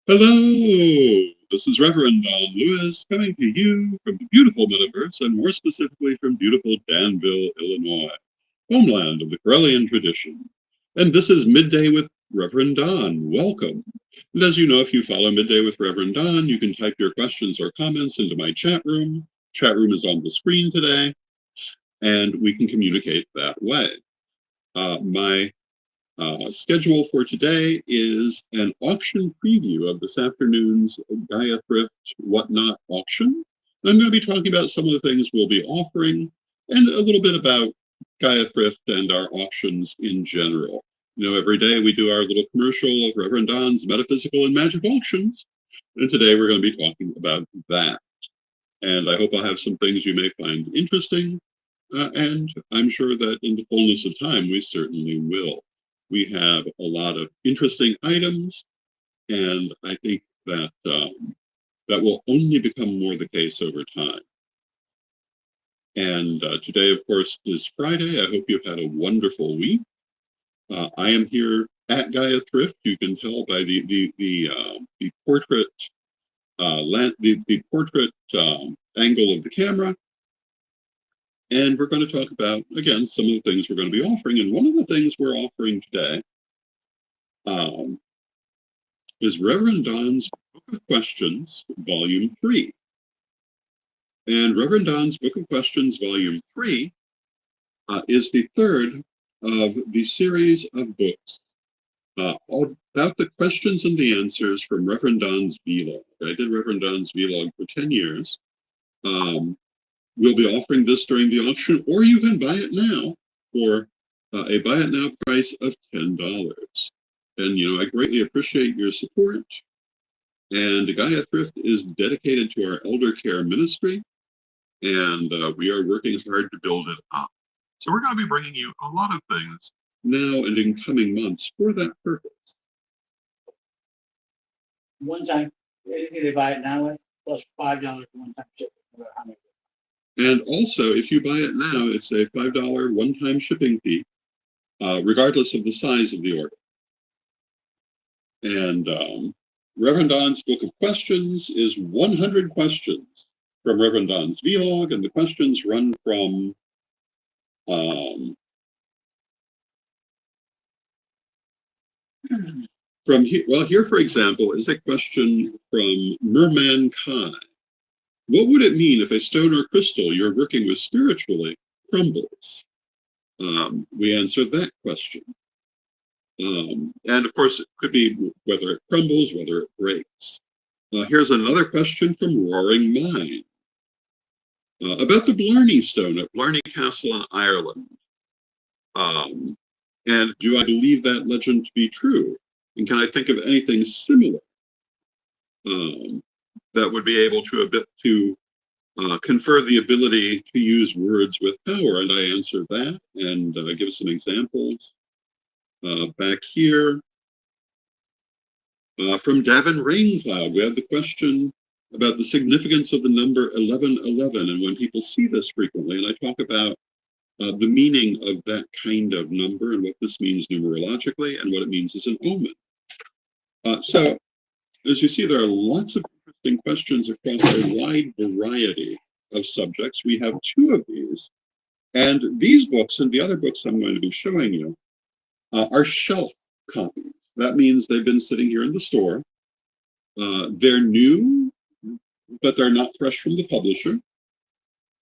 Hello, this is Reverend Don Lewis coming to you from the beautiful metaverse, and more specifically from beautiful Danville, Illinois, homeland of the Corellian tradition. And this is Midday with Reverend Don. Welcome. And as you know, if you follow Midday with Reverend Don, you can type your questions or comments into my chat room. Chat room is on the screen today, and we can communicate that way. My schedule for today is an auction preview of this afternoon's Gaia Thrift Whatnot auction. And I'm going to be talking about some of the things we'll be offering and a little bit about Gaia Thrift and our auctions in general. You know, every day we do our little commercial of Reverend Don's Metaphysical and Magic auctions. And today we're going to be talking about that. And I hope I'll have some things you may find interesting. And I'm sure that in the fullness of time, we certainly will. We have a lot of interesting items, and I think that that will only become more the case over time. And today, of course, is Friday. I hope you've had a wonderful week. I am here at Gaia Thrift. You can tell by the portrait the portrait angle of the camera. And we're going to talk about, again, some of the things we're going to be offering. And one of the things we're offering today is Reverend Don's Book of Questions, Volume 3. And Reverend Don's Book of Questions, Volume 3, is the third of the series of books about the questions and the answers from Reverend Don's vlog. I did Reverend Don's vlog for 10 years. We'll be offering this during the auction, or you can buy it now for a buy it now price of $10. And, you know, I greatly appreciate your support. And Gaia Thrift is dedicated to our elder care ministry, and we are working hard to build it up. So we're going to be bringing you a lot of things now and in coming months for that purpose. One time, if they buy it now, plus $5 one-time shipping. And also, if you buy it now, it's a $5 one-time shipping fee, regardless of the size of the order. And Reverend Don's Book of Questions is 100 questions from Reverend Don's vlog, and the questions run from here. Well, here, for example, is a question from Merman Kai. What would it mean if a stone or crystal you're working with spiritually crumbles? We answered that question. And of course, it could be whether it crumbles, whether it breaks. Here's another question from Roaring Mind about the Blarney Stone at Blarney Castle in Ireland. And do I believe that legend to be true? And can I think of anything similar that would be able to confer the ability to use words with power? And I answer that and give some examples. Back here, from Davin Raincloud, we have the question about the significance of the number 1111, and when people see this frequently, and I talk about the meaning of that kind of number and what this means numerologically and what it means as an omen. So, as you see, there are lots of interesting questions across a wide variety of subjects. We have 2 of these, and these books and the other books I'm going to be showing you are shelf copies. That means they've been sitting here in the store. They're new, but they're not fresh from the publisher.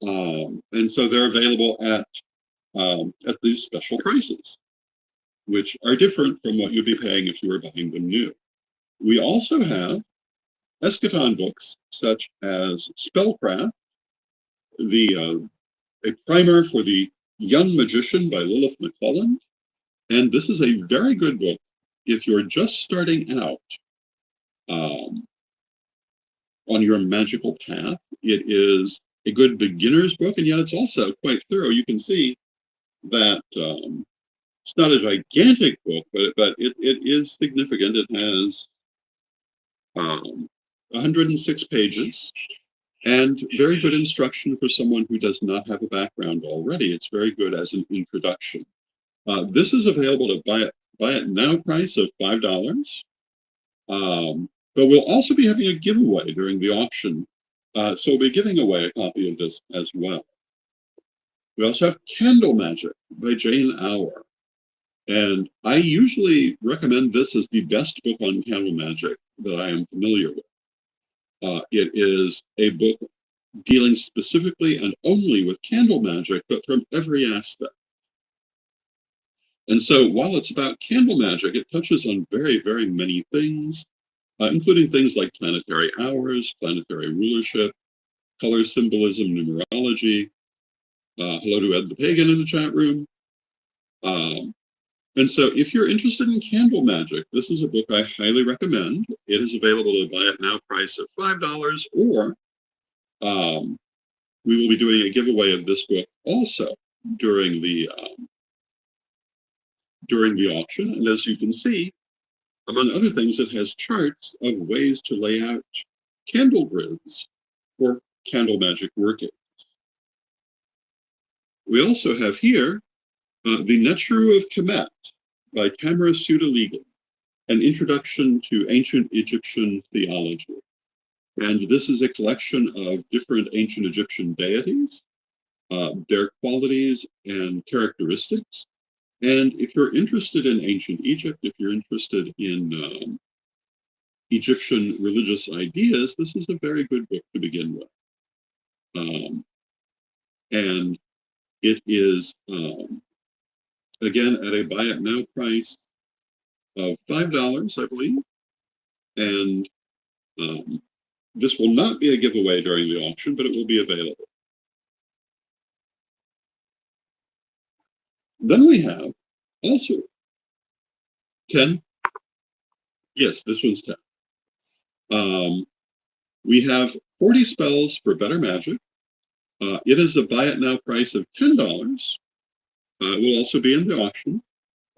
And so they're available at these special prices, which are different from what you'd be paying if you were buying them new. We also have eschaton books such as Spellcraft, a primer for the Young Magician by Lilith McClelland. And this is a very good book if you're just starting out on your magical path. It is a good beginner's book, and yet it's also quite thorough. You can see that it's not a gigantic book, but it is significant. It has 106 pages and very good instruction for someone who does not have a background already. It's very good as an introduction. This is available to buy it now price of $5. But we'll also be having a giveaway during the auction. So we'll be giving away a copy of this as well. We also have Candle Magic by Jane Hour. And I usually recommend this as the best book on candle magic that I am familiar with. It is a book dealing specifically and only with candle magic, but from every aspect. And so while it's about candle magic, it touches on very, very many things, including things like planetary hours, planetary rulership, color symbolism, numerology. Hello to Ed the Pagan in the chat room. And so if you're interested in candle magic, this is a book I highly recommend. It is available to buy at now price of $5, or we will be doing a giveaway of this book also during the auction. And as you can see, among other things, it has charts of ways to lay out candle grids for candle magic workings. We also have here The Netru of Kemet by Tamara Sudaligan, an introduction to ancient Egyptian theology. And this is a collection of different ancient Egyptian deities, their qualities and characteristics. And if you're interested in ancient Egypt, if you're interested in Egyptian religious ideas, this is a very good book to begin with. And it is, again, at a buy it now price of $5, I believe. And this will not be a giveaway during the auction, but it will be available. Then we have also 10. Yes, this one's 10. We have 40 spells for better magic. It is a buy it now price of $10. It will also be in the auction.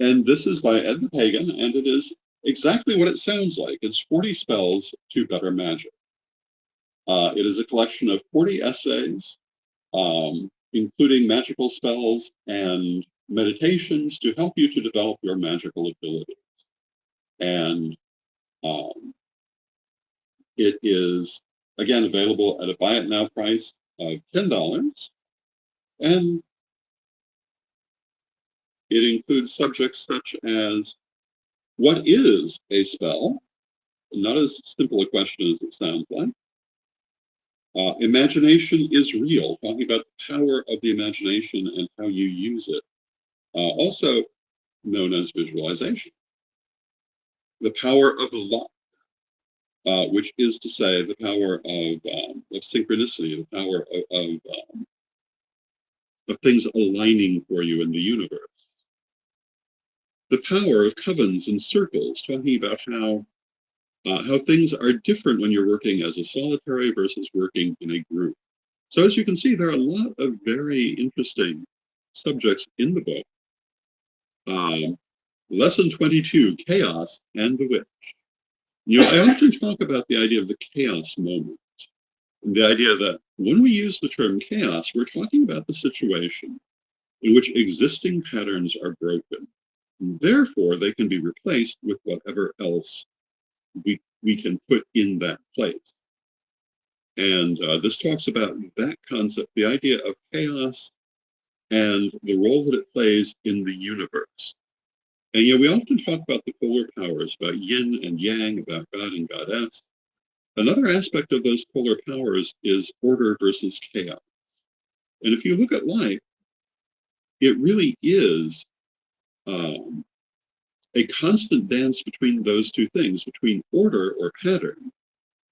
And this is by Ed the Pagan, and it is exactly what it sounds like. It's 40 spells to better magic. It is a collection of 40 essays, including magical spells and meditations to help you to develop your magical abilities. And it is, again, available at a buy it now price of $10. And it includes subjects such as, what is a spell? Not as simple a question as it sounds like. Imagination is real, talking about the power of the imagination and how you use it, also known as visualization. The power of the luck, which is to say the power of synchronicity, the power of things aligning for you in the universe. The power of covens and circles, talking about how things are different when you're working as a solitary versus working in a group. So as you can see, there are a lot of very interesting subjects in the book. Lesson 22, Chaos and the Witch. You know, I often talk about the idea of the chaos moment, and the idea that when we use the term chaos, we're talking about the situation in which existing patterns are broken. And therefore, they can be replaced with whatever else we can put in that place. And this talks about that concept, the idea of chaos and the role that it plays in the universe. And you know, we often talk about the polar powers, about yin and yang, about God and goddess. Another aspect of those polar powers is order versus chaos. And if you look at life, it really is a constant dance between those two things, between order or pattern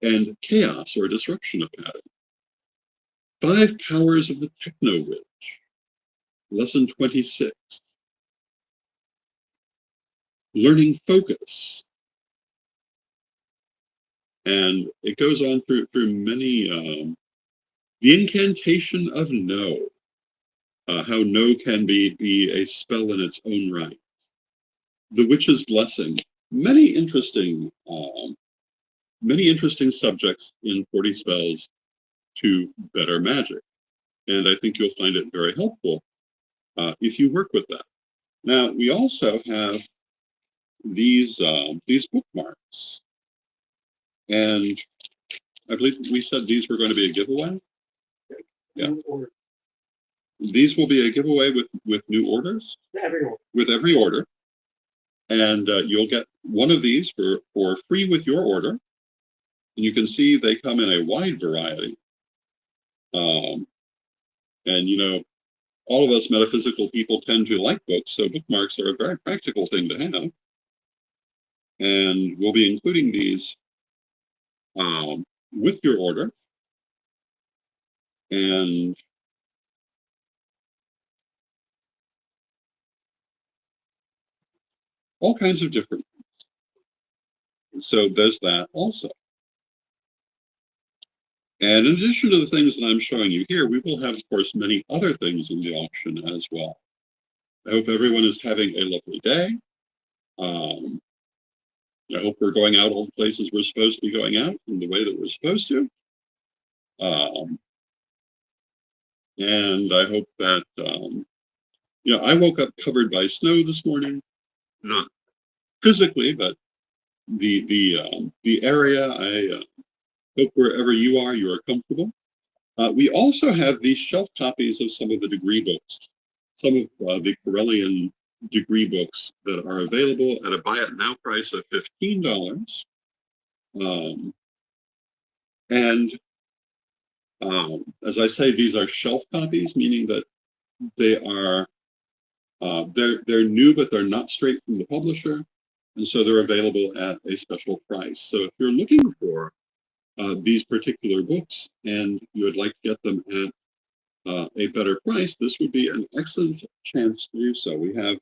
and chaos or disruption of pattern. 5 powers of the techno witch. Lesson 26. Learning focus. And it goes on through many, the incantation of no, how no can be a spell in its own right. The witch's blessing. Many interesting subjects in 40 spells to better magic. And I think you'll find it very helpful if you work with that. Now, we also have these bookmarks. And I believe we said these were going to be a giveaway. Yeah. Or These will be a giveaway with new orders, every order. with every order. And you'll get one of these for free with your order. And you can see they come in a wide variety. And, you know, all of us metaphysical people tend to like books, so bookmarks are a very practical thing to have. And we'll be including these with your order. And all kinds of different things. So there's that also. And in addition to the things that I'm showing you here, we will have, of course, many other things in the auction as well. I hope everyone is having a lovely day. I hope we're going out all the places we're supposed to be going out in the way that we're supposed to. And I hope that, you know, I woke up covered by snow this morning, not physically, but the area. I hope wherever you are comfortable. We also have these shelf copies of some of the degree books, some of the Corellian degree books that are available at a buy it now price of $15. And as I say, these are shelf copies, meaning that they are they're new, but they're not straight from the publisher, and so they're available at a special price. So if you're looking for these particular books and you would like to get them at a better price, this would be an excellent chance to do so. We have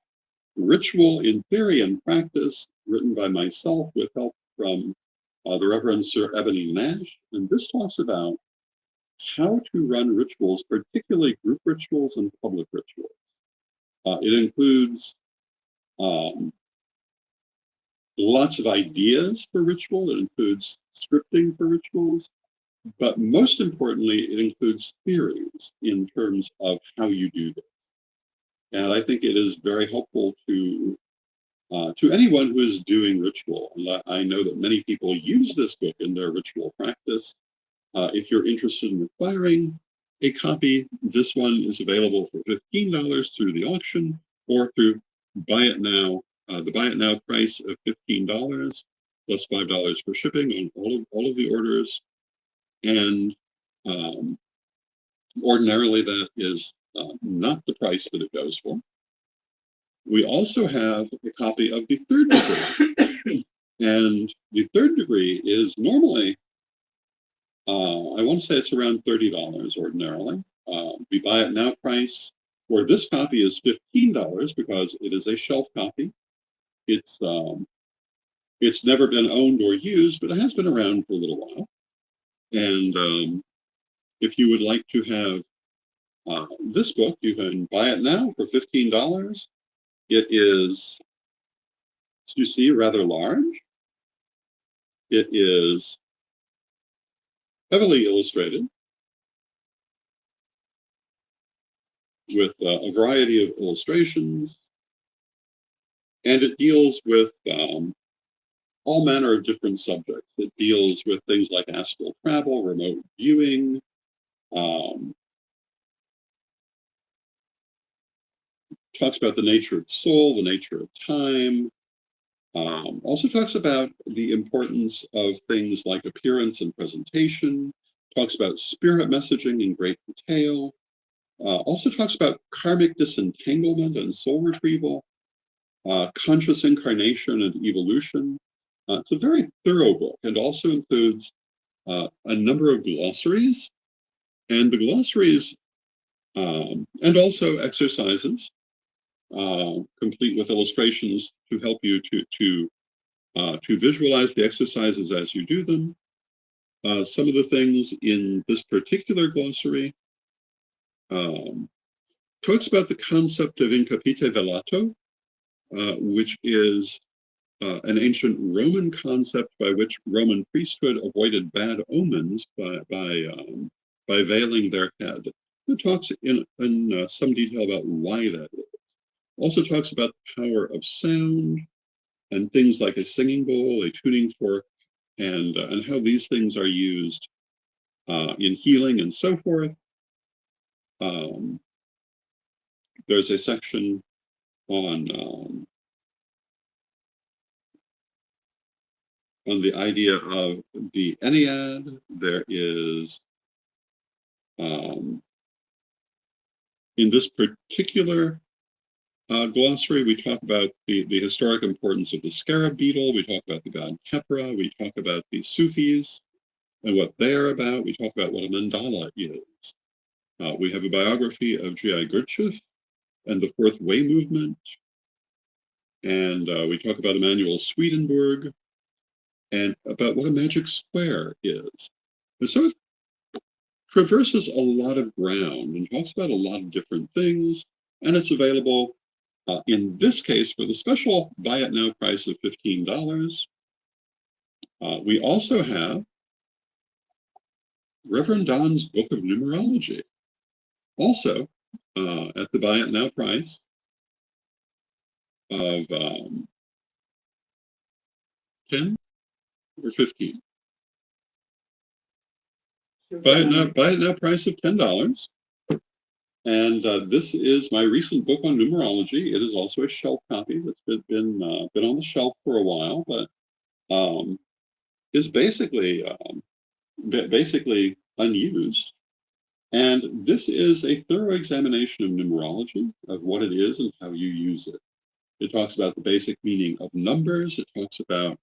Ritual in Theory and Practice, written by myself with help from the Reverend Sir Ebony Nash, and this talks about how to run rituals, particularly group rituals and public rituals. It includes lots of ideas for ritual. It includes scripting for rituals, but most importantly, it includes theories in terms of how you do this. And I think it is very helpful to anyone who is doing ritual. And I know that many people use this book in their ritual practice. If you're interested in acquiring a copy, this one is available for $15 through the auction or through Buy It Now. The Buy It Now price of $15 plus $5 for shipping on all of the orders. And ordinarily that is not the price that it goes for. We also have a copy of the third degree. And the third degree is normally, I want to say it's around $30 ordinarily. The Buy It Now price for this copy is $15 because it is a shelf copy. It's never been owned or used, but it has been around for a little while. And if you would like to have this book, you can buy it now for $15. It is, as you see, rather large. It is heavily illustrated with a variety of illustrations, and it deals with all manner of different subjects. It deals with things like astral travel, remote viewing, talks about the nature of soul, the nature of time, also talks about the importance of things like appearance and presentation, talks about spirit messaging in great detail, also talks about karmic disentanglement and soul retrieval, conscious incarnation and evolution. It's a very thorough book and also includes a number of glossaries, and the glossaries and also exercises complete with illustrations to help you to visualize the exercises as you do them. Some of the things in this particular glossary talks about the concept of incapite velato, which is an ancient Roman concept by which Roman priesthood avoided bad omens by veiling their head. It talks in some detail about why that is. Also talks about the power of sound and things like a singing bowl, a tuning fork, and how these things are used in healing and so forth. There's a section on the idea of the Ennead. There is, in this particular glossary, we talk about the historic importance of the scarab beetle. We talk about the god Kepra. We talk about the Sufis and what they're about. We talk about what a mandala is. We have a biography of G.I. Gurdjieff and the Fourth Way movement. And we talk about Emanuel Swedenborg and about what a magic square is. And so it traverses a lot of ground and talks about a lot of different things. And it's available, in this case, for the special buy it now price of $15. We also have Rev Don's Book of Numerology, also at the buy it now price of 10 or 15. Buy it now price of $10. And this is my recent book on numerology. It is also a shelf copy that's been on the shelf for a while, but is basically unused. And this is a thorough examination of numerology, of what it is and how you use it. It talks about the basic meaning of numbers. It talks about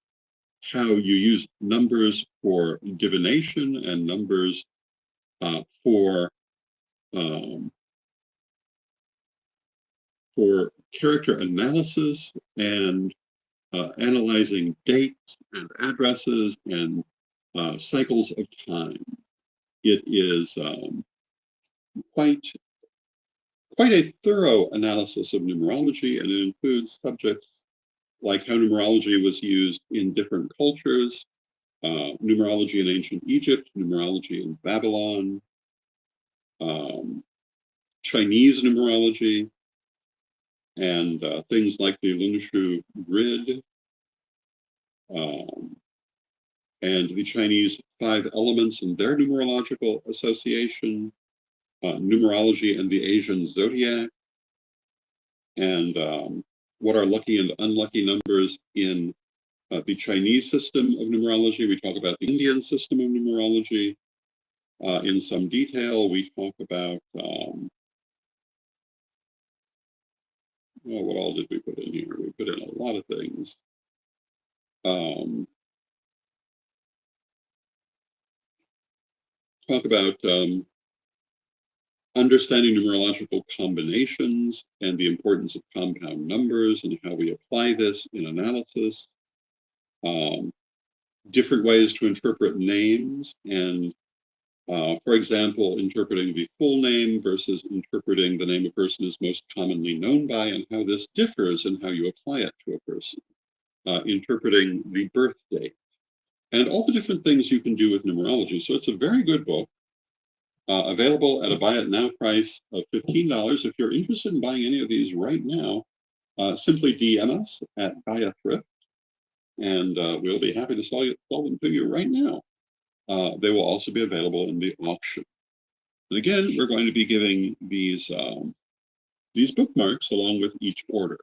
how you use numbers for divination and numbers for character analysis and analyzing dates and addresses and cycles of time. It is quite a thorough analysis of numerology, and it includes subjects like how numerology was used in different cultures, numerology in ancient Egypt, numerology in Babylon, Chinese numerology, and things like the Lunshu grid, and the Chinese 5 elements and their numerological association, numerology and the Asian zodiac, and what are lucky and unlucky numbers in the Chinese system of numerology. We talk about the Indian system of numerology in some detail. We talk about, what all did we put in here? We put in a lot of things. Talk about understanding numerological combinations and the importance of compound numbers and how we apply this in analysis. Different ways to interpret names and, for example, interpreting the full name versus interpreting the name a person is most commonly known by and how this differs and how you apply it to a person. Interpreting the birth date and all the different things you can do with numerology. So it's a very good book. Available at a buy it now price of $15. If you're interested in buying any of these right now, simply DM us at Gaia Thrift, and we'll be happy to sell them to you right now. They will also be available in the auction. And again, we're going to be giving these bookmarks along with each order.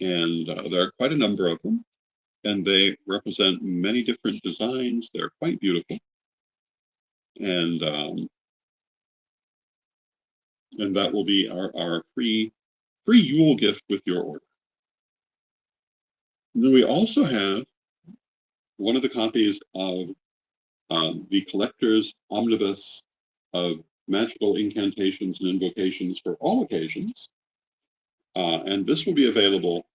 And there are quite a number of them, and they represent many different designs. They're quite beautiful. And that will be our free Yule gift with your order. And then we also have one of the copies of the Collector's Omnibus of Magical Incantations and Invocations for All Occasions. And this will be available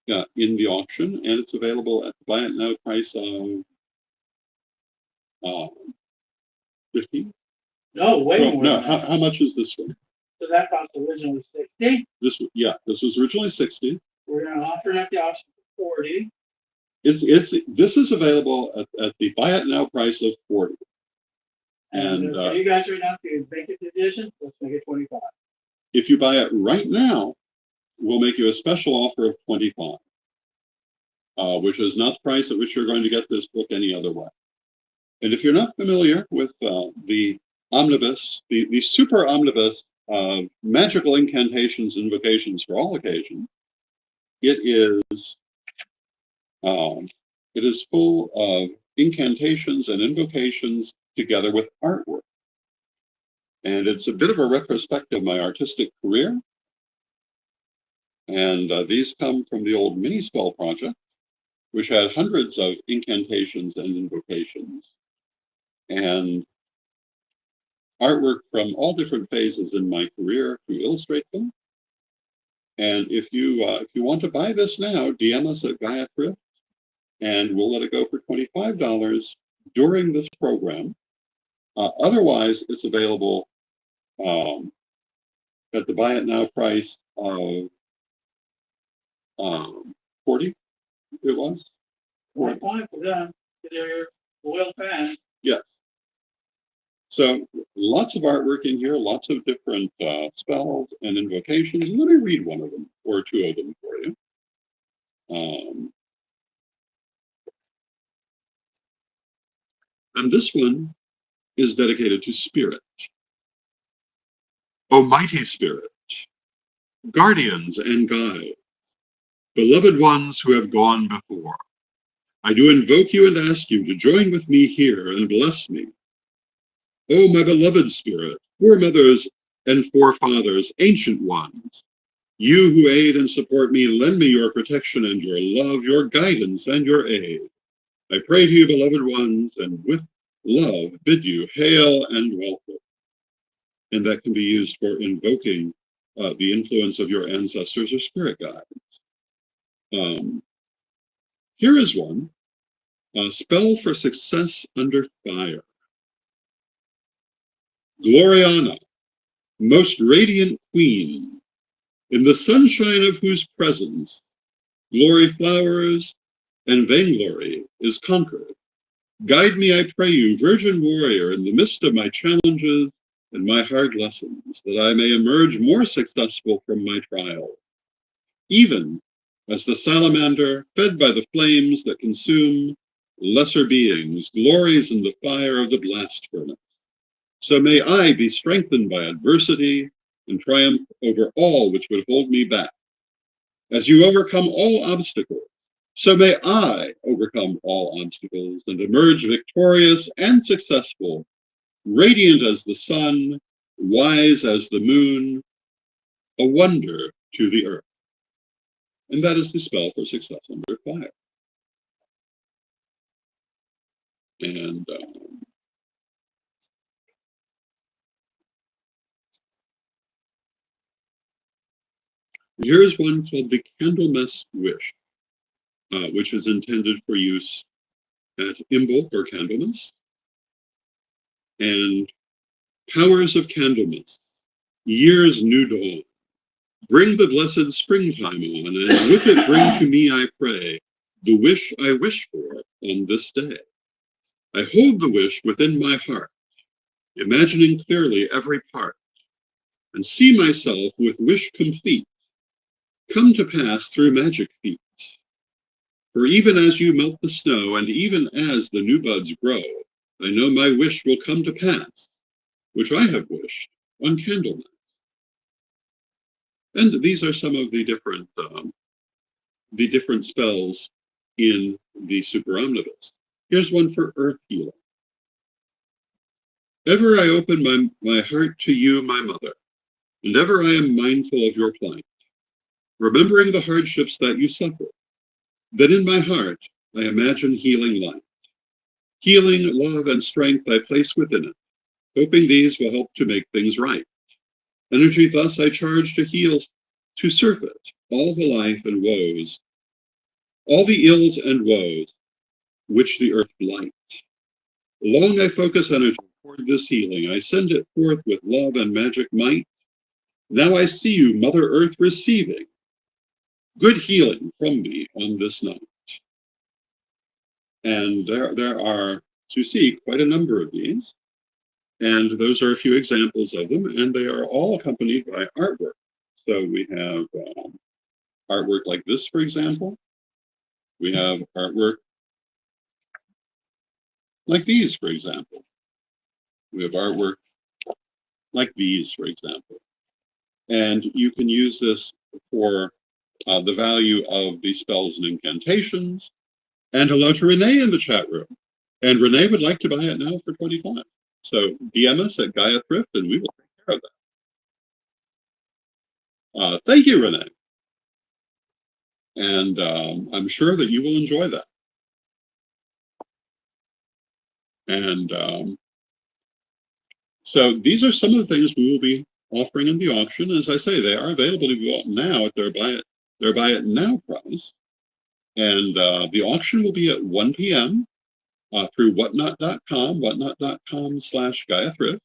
in the auction, and it's available at the buy it now price of $15. No, way more. No, how much is this one? So that cost originally $60. This was originally $60. We're going to offer it at the auction for $40. This is available at the buy it now price of $40. And so you guys right now, if you make it the edition, let's make it $25. If you buy it right now, we'll make you a special offer of $25. which is not the price at which you're going to get this book any other way. And if you're not familiar with the omnibus, the super omnibus of magical incantations and invocations for all occasions, it is full of incantations and invocations together with artwork. And it's a bit of a retrospective of my artistic career. And these come from the old mini spell project, which had hundreds of incantations and invocations, and artwork from all different phases in my career to illustrate them. And if you want to buy this now, DM us at Gaia Thrift, and we'll let it go for $25 during this program. Otherwise, it's available at the buy it now price of $40. It was 45 for them. They're oil fast. yes. So lots of artwork in here, lots of different spells and invocations. Let me read one of them or two of them for you. And this one is dedicated to Spirit. O mighty Spirit, guardians and guides, beloved ones who have gone before, I do invoke you and ask you to join with me here and bless me. O my beloved Spirit, foremothers and forefathers, ancient ones, you who aid and support me, lend me your protection and your love, your guidance and your aid. I pray to you, beloved ones, and with love bid you hail and welcome. And that can be used for invoking the influence of your ancestors or spirit guides. Here is one, a spell for success under fire. Gloriana, most radiant queen, in the sunshine of whose presence glory flowers and vainglory is conquered. Guide me, I pray you, virgin warrior, in the midst of my challenges and my hard lessons, that I may emerge more successful from my trials. Even as the salamander, fed by the flames that consume lesser beings, glories in the fire of the blast furnace. So may I be strengthened by adversity and triumph over all which would hold me back. As you overcome all obstacles, so may I overcome all obstacles and emerge victorious and successful, radiant as the sun, wise as the moon, a wonder to the earth. And that is the spell for success under fire. And here is one called the Candlemas Wish, which is intended for use at Imbolc or Candlemas. And powers of Candlemas, year's new dawn, bring the blessed springtime on, and with it bring to me, I pray, the wish I wish for on this day. I hold the wish within my heart, imagining clearly every part, and see myself with wish complete, come to pass through magic feet. For even as you melt the snow, and even as the new buds grow, I know my wish will come to pass, which I have wished on Candlemas. And these are some of the different spells in the Super Omnibus. Here's one for Earth Healing. Ever I open my heart to you, my mother, and ever I am mindful of your plight, remembering the hardships that you suffer. Then in my heart I imagine healing light. Healing, love, and strength I place within it, hoping these will help to make things right. Energy thus I charge to heal, to surfeit all the life and woes, all the ills and woes which the earth blight. Long I focus energy toward this healing. I send it forth with love and magic might. Now I see you, Mother Earth, receiving good healing from me on this night. And there are, to see, quite a number of these. And those are a few examples of them, and they are all accompanied by artwork. So we have artwork like this, for example, We have artwork like these, for example. We have artwork like these, for example. And you can use this for the value of the spells and incantations. And hello to Renee in the chat room. And Renee would like to buy it now for 25. So DM us at Gaia Thrift and we will take care of that. Thank you, Renee. And I'm sure that you will enjoy that. And so these are some of the things we will be offering in the auction. As I say, they are available to be bought now at their buy it now price. And the auction will be at 1 p.m. Through whatnot.com, whatnot.com/Gaia Thrift.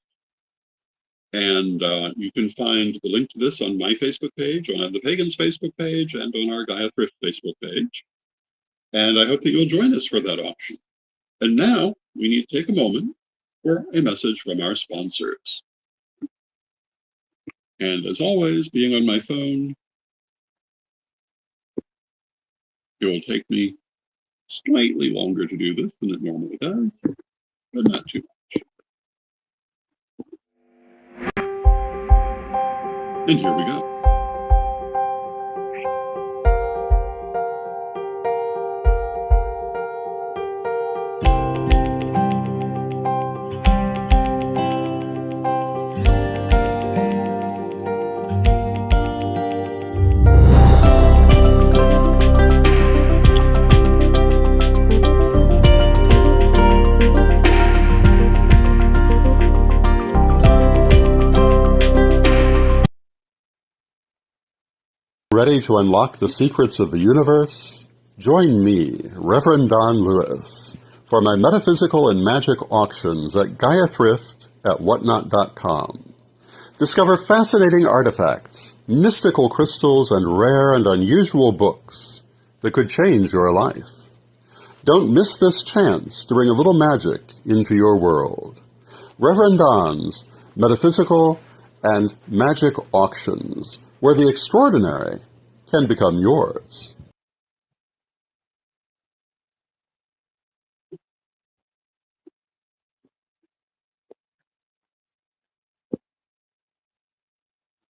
And you can find the link to this on my Facebook page, on the Pagans Facebook page, and on our Gaia Thrift Facebook page. And I hope that you'll join us for that auction. And now we need to take a moment for a message from our sponsors. And as always, being on my phone, it will take me slightly longer to do this than it normally does, but not too much. And here we go. Ready to unlock the secrets of the universe? Join me, Rev Don Lewis, for my metaphysical and magic auctions at Gaia Thrift at whatnot.com. Discover fascinating artifacts, mystical crystals, and rare and unusual books that could change your life. Don't miss this chance to bring a little magic into your world. Rev Don's Metaphysical and Magic Auctions, where the extraordinary can become yours.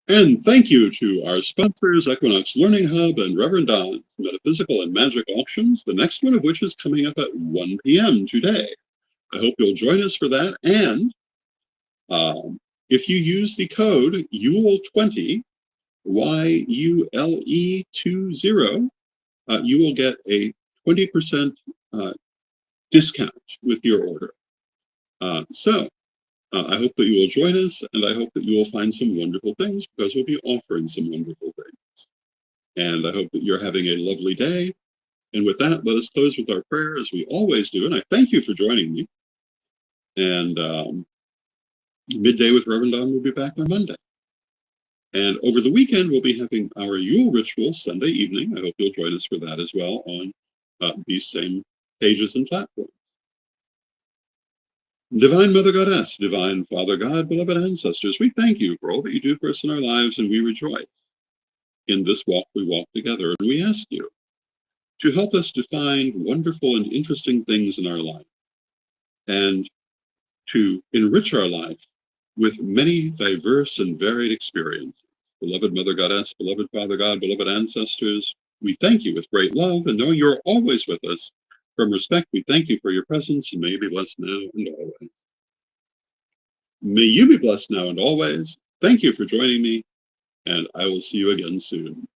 And thank you to our sponsors, Equinox Learning Hub and Rev Don's Metaphysical and Magic Auctions, the next one of which is coming up at 1 p.m. today. I hope you'll join us for that. And if you use the code YULE20, YULE20, you will get a 20% discount with your order. I hope that you will join us, and I hope that you will find some wonderful things, because we'll be offering some wonderful things. And I hope that you're having a lovely day. And with that, let us close with our prayer, as we always do. And I thank you for joining me. And Midday with Rev Don will be back on Monday. And over the weekend, we'll be having our Yule ritual Sunday evening. I hope you'll join us for that as well on these same pages and platforms. Divine Mother Goddess, Divine Father God, beloved ancestors, we thank you for all that you do for us in our lives, and we rejoice in this walk we walk together. And we ask you to help us to find wonderful and interesting things in our life, and to enrich our life with many diverse and varied experiences. Beloved Mother Goddess, beloved Father God, beloved ancestors, we thank you with great love, and knowing you're always with us, from respect, we thank you for your presence, and may you be blessed now and always. May you be blessed now and always. Thank you for joining me, and I will see you again soon.